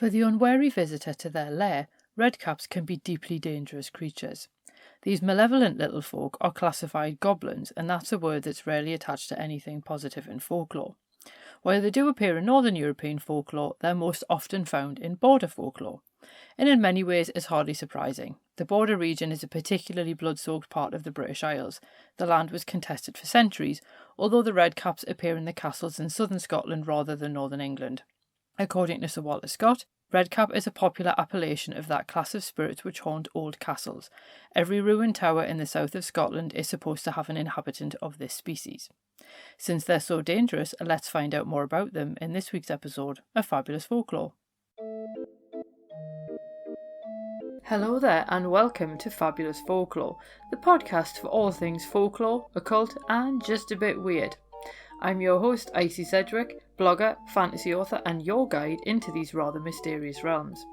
For the unwary visitor to their lair, redcaps can be deeply dangerous creatures. These malevolent little folk are classified goblins, and that's a word that's rarely attached to anything positive in folklore. While they do appear in Northern European folklore, they're most often found in border folklore. And in many ways is hardly surprising. The border region is a particularly blood-soaked part of the British Isles. The land was contested for centuries, although the redcaps appear in the castles in southern Scotland rather than northern England. According to Sir Walter Scott, Redcap is a popular appellation of that class of spirits which haunt old castles. Every ruined tower in the south of Scotland is supposed to have an inhabitant of this species. Since they're so dangerous, let's find out more about them in this week's episode of Fabulous Folklore. Hello there and welcome to Fabulous Folklore, the podcast for all things folklore, occult and just a bit weird. I'm your host, Icy Sedgwick, blogger, fantasy author and your guide into these rather mysterious realms.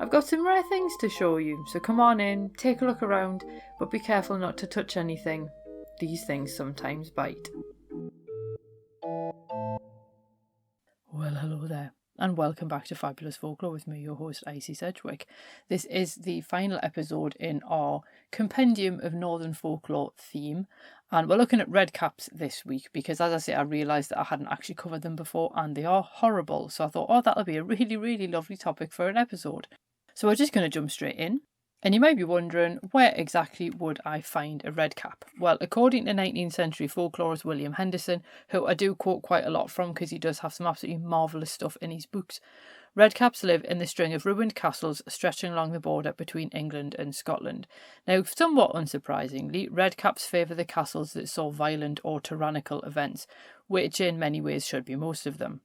I've got some rare things to show you, so come on in, take a look around, but be careful not to touch anything. These things sometimes bite. Well, hello there, and welcome back to Fabulous Folklore with me, your host, Icy Sedgwick. This is the final episode in our Compendium of Northern Folklore theme, and we're looking at redcaps this week because, as I say, I realised that I hadn't actually covered them before and they are horrible, so I thought, that'll be a really, really lovely topic for an episode. So we're just going to jump straight in. And you might be wondering, where exactly would I find a redcap? Well, according to 19th century folklorist William Henderson, who I do quote quite a lot from because he does have some absolutely marvellous stuff in his books, redcaps live in the string of ruined castles stretching along the border between England and Scotland. Now, somewhat unsurprisingly, redcaps favour the castles that saw violent or tyrannical events, which in many ways should be most of them.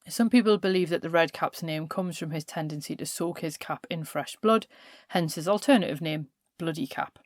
Some people believe that the redcap's name comes from his tendency to soak his cap in fresh blood, hence his alternative name, Bloody Cap.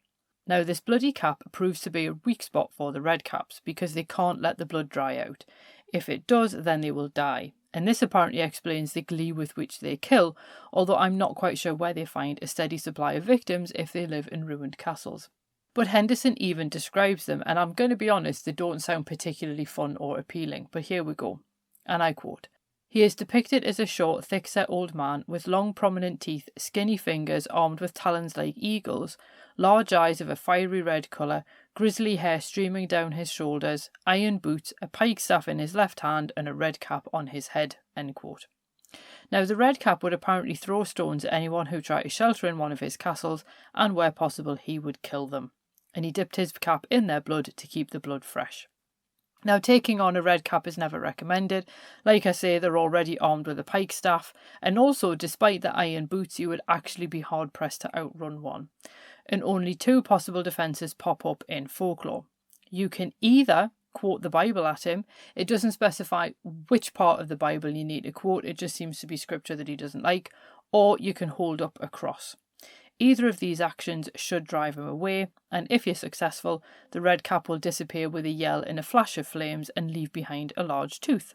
Now, this Bloody Cap proves to be a weak spot for the redcaps because they can't let the blood dry out. If it does, then they will die. And this apparently explains the glee with which they kill, although I'm not quite sure where they find a steady supply of victims if they live in ruined castles. But Henderson even describes them, and I'm going to be honest, they don't sound particularly fun or appealing, but here we go. And I quote, "He is depicted as a short, thick-set old man with long, prominent teeth, skinny fingers armed with talons like eagles, large eyes of a fiery red colour, grizzly hair streaming down his shoulders, iron boots, a pike staff in his left hand, and a red cap on his head." End quote. Now, the redcap would apparently throw stones at anyone who tried to shelter in one of his castles, and where possible, he would kill them. And he dipped his cap in their blood to keep the blood fresh. Now, taking on a redcap is never recommended. Like I say, they're already armed with a pike staff, and also, despite the iron boots, you would actually be hard-pressed to outrun one. And only two possible defences pop up in folklore. You can either quote the Bible at him. It doesn't specify which part of the Bible you need to quote, it just seems to be scripture that he doesn't like, or you can hold up a cross. Either of these actions should drive him away, and if you're successful, the redcap will disappear with a yell in a flash of flames and leave behind a large tooth.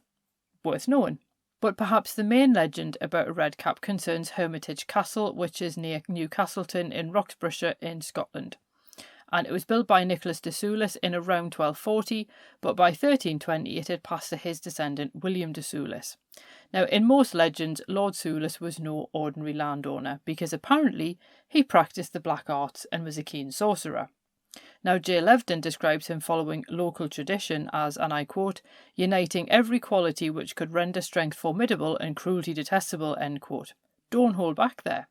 Worth knowing. But perhaps the main legend about a redcap concerns Hermitage Castle, which is near Newcastleton in Roxburghshire in Scotland. And it was built by Nicholas de Soulis in around 1240, but by 1320 it had passed to his descendant William de Soulis. Now, in most legends, Lord Soulis was no ordinary landowner, because apparently he practised the black arts and was a keen sorcerer. Now, J. Levedon describes him following local tradition as, and I quote, "uniting every quality which could render strength formidable and cruelty detestable," end quote. Don't hold back there.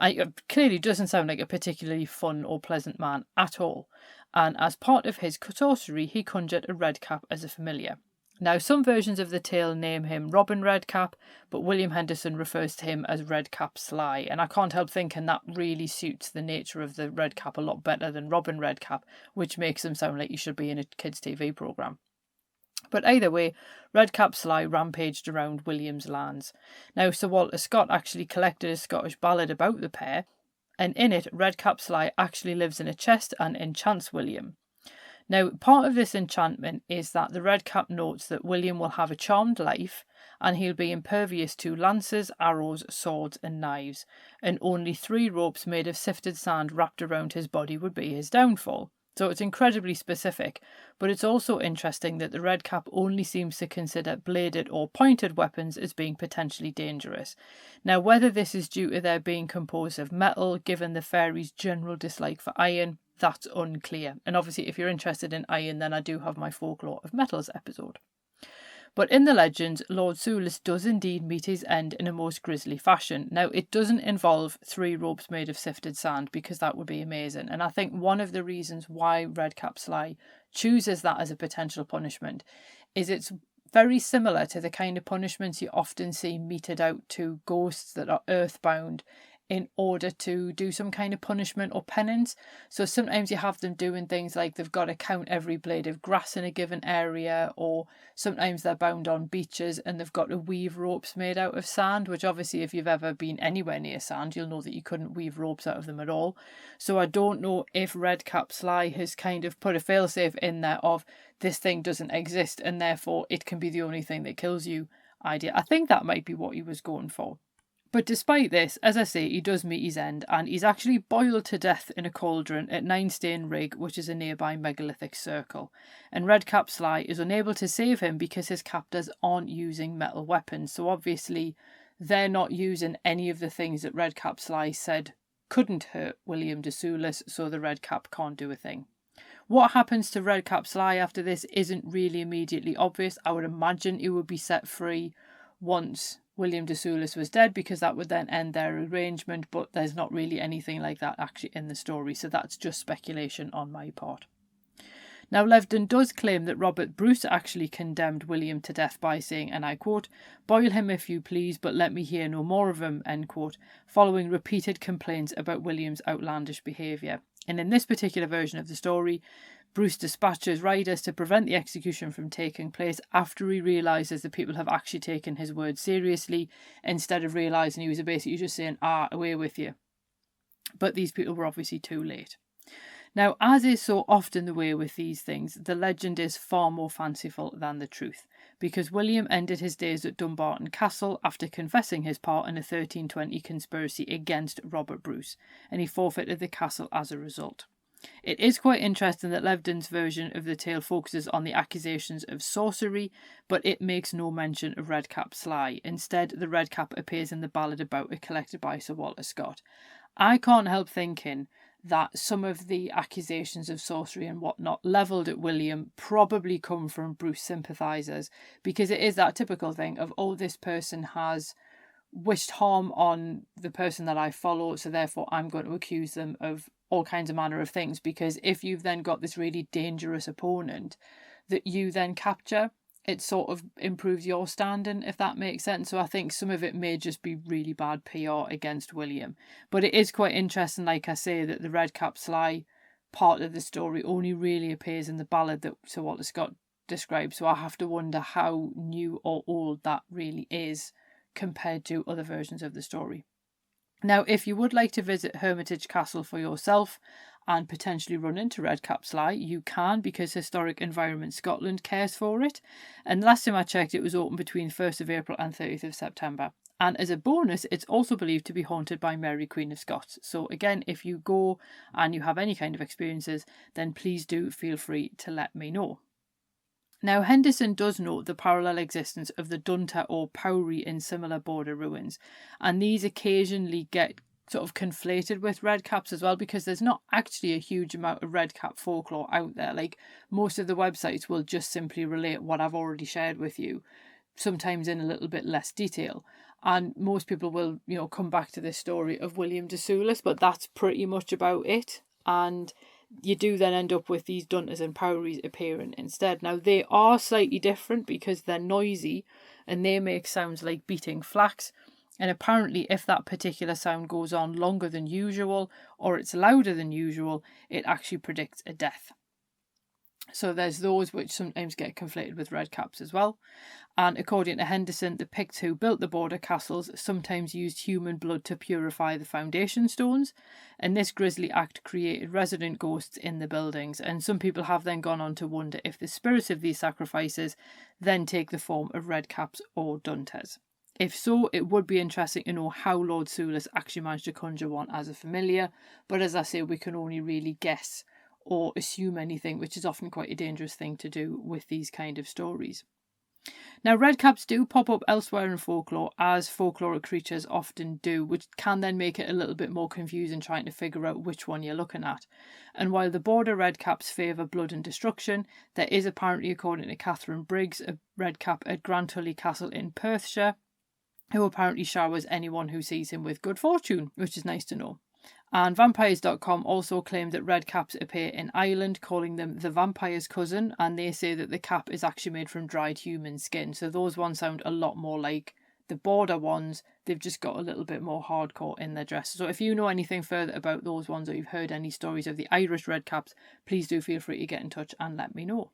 It clearly doesn't sound like a particularly fun or pleasant man at all, and as part of his sorcery he conjured a redcap as a familiar. Now, some versions of the tale name him Robin Redcap, but William Henderson refers to him as Redcap Sly, and I can't help thinking that really suits the nature of the redcap a lot better than Robin Redcap, which makes him sound like he should be in a kids' TV programme. But either way, Redcap Sly rampaged around William's lands. Now, Sir Walter Scott actually collected a Scottish ballad about the pair, and in it, Redcap Sly actually lives in a chest and enchants William. Now, part of this enchantment is that the redcap notes that William will have a charmed life, and he'll be impervious to lances, arrows, swords and knives, and only 3 ropes made of sifted sand wrapped around his body would be his downfall. So it's incredibly specific, but it's also interesting that the Redcap only seems to consider bladed or pointed weapons as being potentially dangerous. Now, whether this is due to their being composed of metal, given the fairies' general dislike for iron, that's unclear. And obviously, if you're interested in iron, then I do have my Folklore of Metals episode. But in the legends, Lord Soulis does indeed meet his end in a most grisly fashion. Now, it doesn't involve 3 ropes made of sifted sand, because that would be amazing. And I think one of the reasons why Redcap Sly chooses that as a potential punishment is it's very similar to the kind of punishments you often see meted out to ghosts that are earthbound in order to do some kind of punishment or penance. So sometimes you have them doing things like they've got to count every blade of grass in a given area, or sometimes they're bound on beaches and they've got to weave ropes made out of sand, which obviously if you've ever been anywhere near sand, you'll know that you couldn't weave ropes out of them at all. So I don't know if Redcap Sly has kind of put a failsafe in there of this thing doesn't exist and therefore it can be the only thing that kills you idea. I think that might be what he was going for. But despite this, as I say, he does meet his end, and he's actually boiled to death in a cauldron at Ninestane Rig, which is a nearby megalithic circle. And Redcap Sly is unable to save him because his captors aren't using metal weapons. So obviously, they're not using any of the things that Redcap Sly said couldn't hurt William de Soulis, so the Redcap can't do a thing. What happens to Redcap Sly after this isn't really immediately obvious. I would imagine he would be set free once William de Soulis was dead, because that would then end their arrangement, but there's not really anything like that actually in the story, so that's just speculation on my part. Now, Levedon does claim that Robert Bruce actually condemned William to death by saying, and I quote, "Boil him if you please, but let me hear no more of him," end quote, following repeated complaints about William's outlandish behaviour. And in this particular version of the story, Bruce dispatches riders to prevent the execution from taking place after he realises that people have actually taken his words seriously, instead of realising he was basically just saying, away with you. But these people were obviously too late. Now, as is so often the way with these things, the legend is far more fanciful than the truth, because William ended his days at Dumbarton Castle after confessing his part in a 1320 conspiracy against Robert Bruce, and he forfeited the castle as a result. It is quite interesting that Levedon's version of the tale focuses on the accusations of sorcery, but it makes no mention of Redcap Sly. Instead, the Redcap appears in the ballad about it collected by Sir Walter Scott. I can't help thinking that some of the accusations of sorcery and whatnot levelled at William probably come from Bruce sympathisers, because it is that typical thing of, this person has wished harm on the person that I follow, so therefore I'm going to accuse them of all kinds of manner of things, because if you've then got this really dangerous opponent that you then capture, it sort of improves your standing, if that makes sense. So I think some of it may just be really bad PR against William. But it is quite interesting, like I say, that the Redcap Sly part of the story only really appears in the ballad that Sir Walter Scott described. So I have to wonder how new or old that really is compared to other versions of the story. Now, if you would like to visit Hermitage Castle for yourself and potentially run into Redcap Sly, you can, because Historic Environment Scotland cares for it. And last time I checked, it was open between 1st of April and 30th of September. And as a bonus, it's also believed to be haunted by Mary, Queen of Scots. So again, if you go and you have any kind of experiences, then please do feel free to let me know. Now, Henderson does note the parallel existence of the Dunta or Powrie in similar border ruins, and these occasionally get sort of conflated with Redcaps as well, because there's not actually a huge amount of Redcap folklore out there. Like, most of the websites will just simply relate what I've already shared with you, sometimes in a little bit less detail. And most people will, come back to this story of William de Soulis, but that's pretty much about it. And you do then end up with these Duntas and Powries appearing instead. Now, they are slightly different because they're noisy and they make sounds like beating flax. And apparently, if that particular sound goes on longer than usual or it's louder than usual, it actually predicts a death. So there's those which sometimes get conflated with Redcaps as well. And according to Henderson, the Picts who built the border castles sometimes used human blood to purify the foundation stones, and this grisly act created resident ghosts in the buildings, and some people have then gone on to wonder if the spirits of these sacrifices then take the form of Redcaps or Duntas. If so, it would be interesting to know how Lord Soulis actually managed to conjure one as a familiar, but as I say, we can only really guess or assume anything, which is often quite a dangerous thing to do with these kind of stories. Now, redcaps do pop up elsewhere in folklore, as folkloric creatures often do, which can then make it a little bit more confusing trying to figure out which one you're looking at. And while the border redcaps favour blood and destruction, there is apparently, according to Catherine Briggs, a redcap at Grantully Castle in Perthshire, who apparently showers anyone who sees him with good fortune, which is nice to know. And vampires.com also claimed that redcaps appear in Ireland, calling them the vampire's cousin, and they say that the cap is actually made from dried human skin. So those ones sound a lot more like the border ones. They've just got a little bit more hardcore in their dress. So if you know anything further about those ones, or you've heard any stories of the Irish redcaps, please do feel free to get in touch and let me know.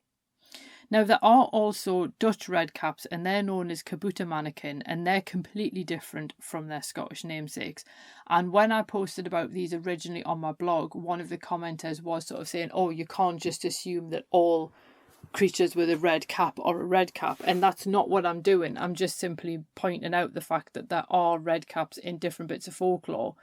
Now, there are also Dutch redcaps, and they're known as kabuta mannequin, and they're completely different from their Scottish namesakes. And when I posted about these originally on my blog, one of the commenters was sort of saying, oh, you can't just assume that all creatures with a red cap are a red cap, and that's not what I'm doing. I'm just simply pointing out the fact that there are red caps in different bits of folklore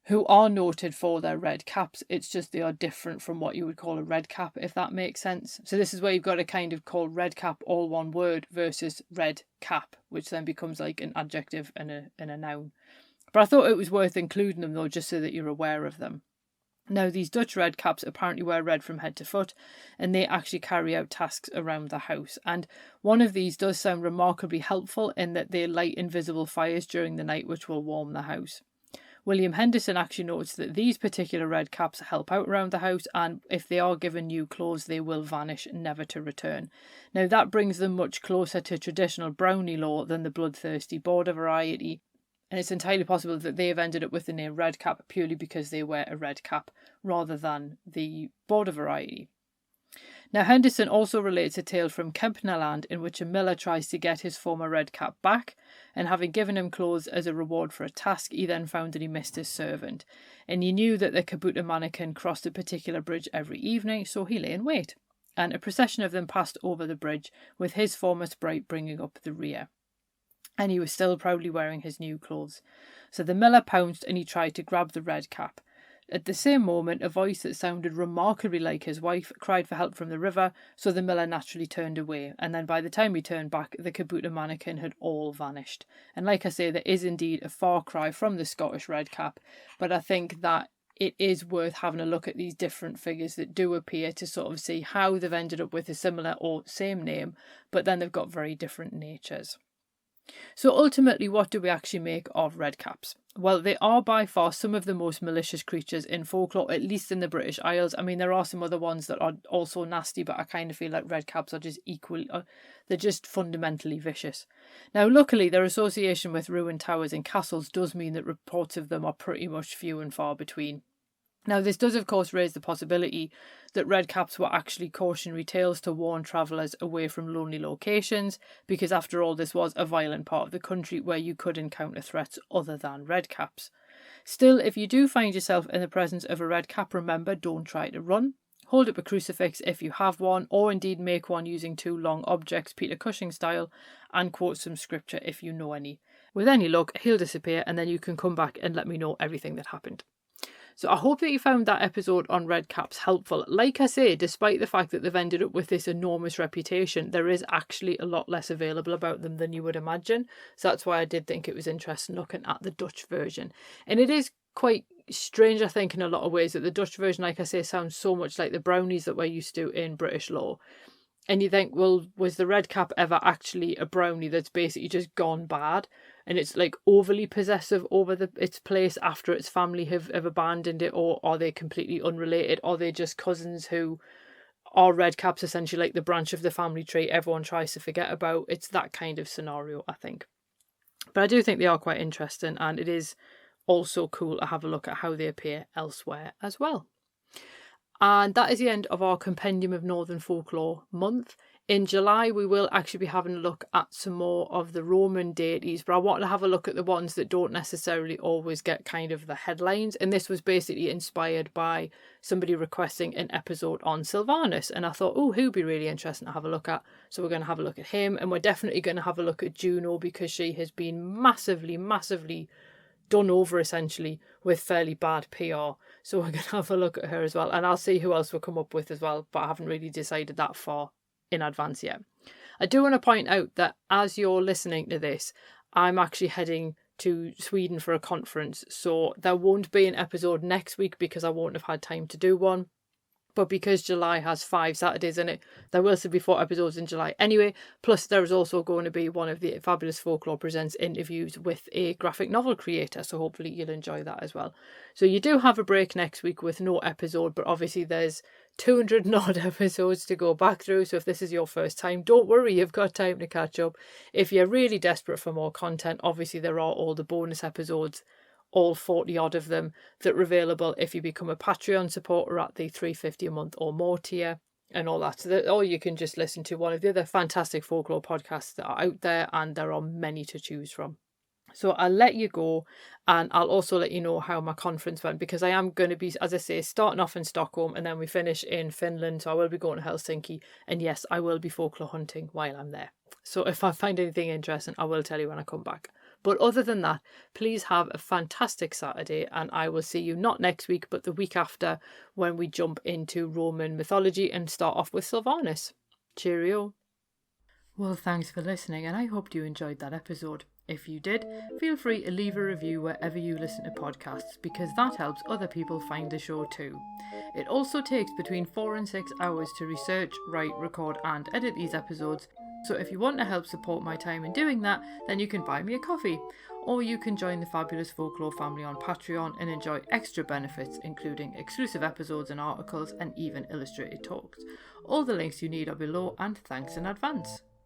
who are noted for their red caps. It's just they are different from what you would call a red cap, if that makes sense. So this is where you've got to kind of call red cap all one word versus red cap, which then becomes like an adjective and a noun. But I thought it was worth including them though, just so that you're aware of them. Now, these Dutch red caps apparently wear red from head to foot, and they actually carry out tasks around the house. And one of these does sound remarkably helpful in that they light invisible fires during the night, which will warm the house. William Henderson actually notes that these particular red caps help out around the house, and if they are given new clothes, they will vanish, never to return. Now, that brings them much closer to traditional brownie lore than the bloodthirsty border variety, and it's entirely possible that they have ended up with the name red cap purely because they wear a red cap rather than the border variety. Now, Henderson also relates a tale from Kempnerland in which a miller tries to get his former red cap back, and having given him clothes as a reward for a task, he then found that he missed his servant. And he knew that the kabuta mannequin crossed a particular bridge every evening, so he lay in wait. And a procession of them passed over the bridge, with his former sprite bringing up the rear. And he was still proudly wearing his new clothes. So the miller pounced and he tried to grab the red cap. At the same moment, a voice that sounded remarkably like his wife cried for help from the river, so the miller naturally turned away, and then by the time he turned back, the kabuta mannequin had all vanished. And like I say, there is indeed a far cry from the Scottish red cap, but I think that it is worth having a look at these different figures that do appear to sort of see how they've ended up with a similar or same name, but then they've got very different natures. So ultimately, what do we actually make of redcaps? Well, they are by far some of the most malicious creatures in folklore, at least in the British Isles. I mean, there are some other ones that are also nasty, but I kind of feel like redcaps are just equally, they're just fundamentally vicious. Now, luckily, their association with ruined towers and castles does mean that reports of them are pretty much few and far between. Now, this does, of course, raise the possibility that redcaps were actually cautionary tales to warn travellers away from lonely locations, because after all, this was a violent part of the country where you could encounter threats other than redcaps. Still, if you do find yourself in the presence of a redcap, remember, don't try to run. Hold up a crucifix if you have one, or indeed make one using two long objects, Peter Cushing style, and quote some scripture if you know any. With any luck, he'll disappear, and then you can come back and let me know everything that happened. So I hope that you found that episode on redcaps helpful. Like I say, despite the fact that they've ended up with this enormous reputation, there is actually a lot less available about them than you would imagine. So that's why I did think it was interesting looking at the Dutch version. And it is quite strange, I think, in a lot of ways that the Dutch version, like I say, sounds so much like the brownies that we're used to in British lore. And you think, well, was the redcap ever actually a brownie that's basically just gone bad? And it's like overly possessive over its place after its family have abandoned it, or are they completely unrelated? Are they just cousins who are redcaps, essentially like the branch of the family tree everyone tries to forget about? It's that kind of scenario, I think. But I do think they are quite interesting, and it is also cool to have a look at how they appear elsewhere as well. And that is the end of our Compendium of Northern Folklore month. In July, we will actually be having a look at some more of the Roman deities, but I want to have a look at the ones that don't necessarily always get kind of the headlines. And this was basically inspired by somebody requesting an episode on Sylvanus. And I thought, oh, who'd be really interesting to have a look at? So we're going to have a look at him, and we're definitely going to have a look at Juno, because she has been massively done over essentially with fairly bad PR. So we're going to have a look at her as well. And I'll see who else we'll come up with as well. But I haven't really decided that far in advance yet. I do want to point out that as you're listening to this, I'm actually heading to Sweden for a conference. So there won't be an episode next week because I won't have had time to do one. But because July has 5 Saturdays in it, there will still be 4 episodes in July anyway. Plus, there is also going to be one of the Fabulous Folklore Presents interviews with a graphic novel creator. So hopefully you'll enjoy that as well. So you do have a break next week with no episode, but obviously there's 200 and odd episodes to go back through. So if this is your first time, don't worry, you've got time to catch up. If you're really desperate for more content, obviously there are all the bonus episodes, all 40 odd of them, that are available if you become a Patreon supporter at the $3.50 a month or more tier and all that. Or you can just listen to one of the other fantastic folklore podcasts that are out there, and there are many to choose from. So I'll let you go, and I'll also let you know how my conference went, because I am going to be, as I say, starting off in Stockholm and then we finish in Finland. So I will be going to Helsinki, and yes, I will be folklore hunting while I'm there. So if I find anything interesting, I will tell you when I come back. But other than that, please have a fantastic Saturday, and I will see you not next week, but the week after, when we jump into Roman mythology and start off with Sylvanus. Cheerio. Well, thanks for listening, and I hope you enjoyed that episode. If you did, feel free to leave a review wherever you listen to podcasts, because that helps other people find the show too. It also takes between 4 and 6 hours to research, write, record and edit these episodes, so if you want to help support my time in doing that, then you can buy me a coffee. Or you can join the Fabulous Folklore family on Patreon and enjoy extra benefits, including exclusive episodes and articles and even illustrated talks. All the links you need are below, and thanks in advance.